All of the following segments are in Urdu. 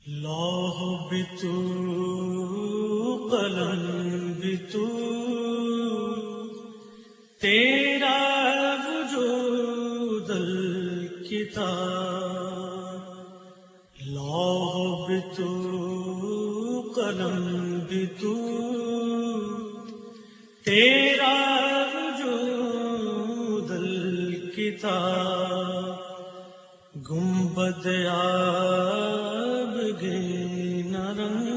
لوح بھی تو قلم بھی تو تیرا وجود الکتاب، لوح بھی تو قلم بھی تو تیرا وجود الکتاب، گنبد آبگین رنگ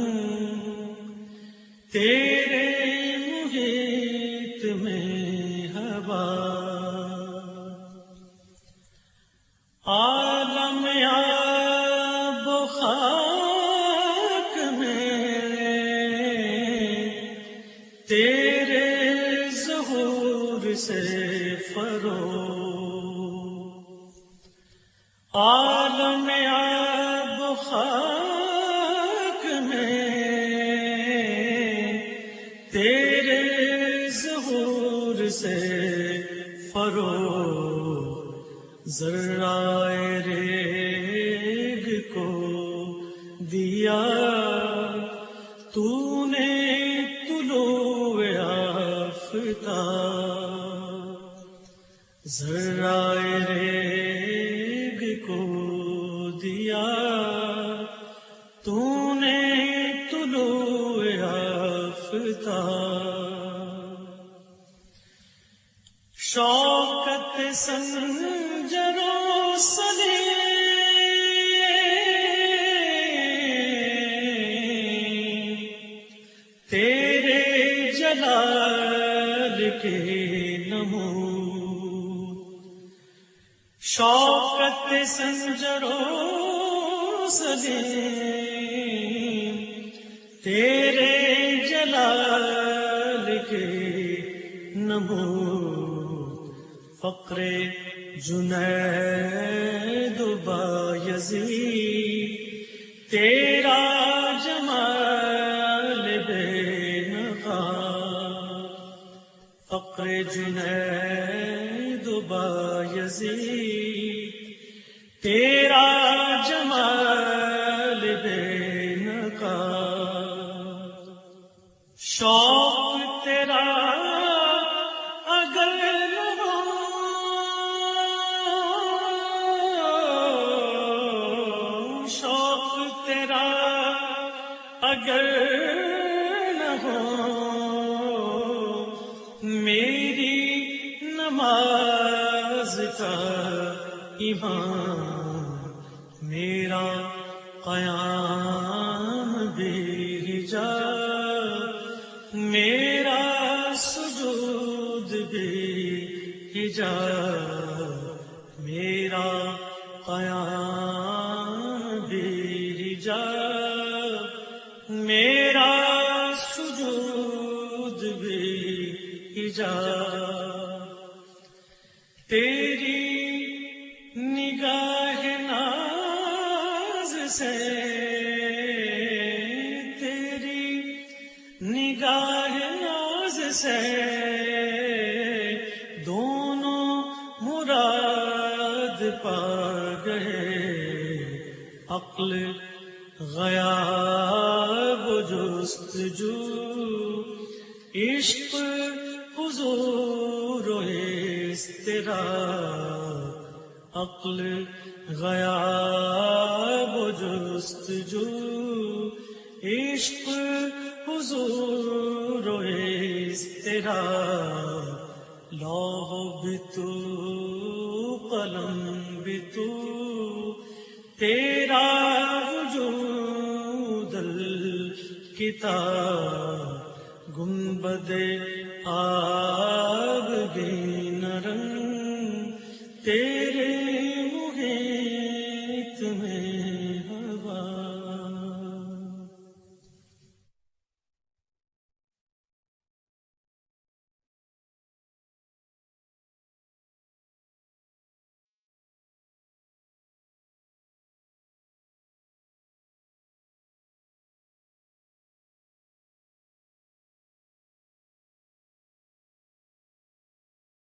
تیرے محیط میں ہوا، عالم آب و خاک میں تیرے ظہور سے فروغ، عالم آب و خاک میں تیرے ظہور سے فروغ، ذرائے ریگ کو دیا تو نے طلوع آفتاب، ذرائے ریگ کو دیا تو نے طلوع آفتاب، شوکت سنجر و سلیم تیرے جلال کے نمود، شوکت سنجر و سلیم تیرے جلال کے نمود، فقر جنید و بایزید تیرا جمال بے نقاب، فقر جنید و بایزید تیرا جمال بے نقاب، شوق تیرا اگر نہ ہو، شوق تیرا اگر نہ ہو، میری نماز کا ایمان، میرا قیام بھی حجاب، میرا سجود بھی حجاب، میرا قیام بھی حجاب، میرا سجود بھی حجاب، تیری نگاہ ناز سے، تیری نگاہ ناز سے دونوں مراد پا گئے، عقل غیاب و جستجو، عشق حضور و اضطراب، عقل غیاب و جستجو، عشق حضور و اضطراب، لوح بھی تو قلم بھی تو تیرا وجود الکتاب، گنبد آبگین رنگ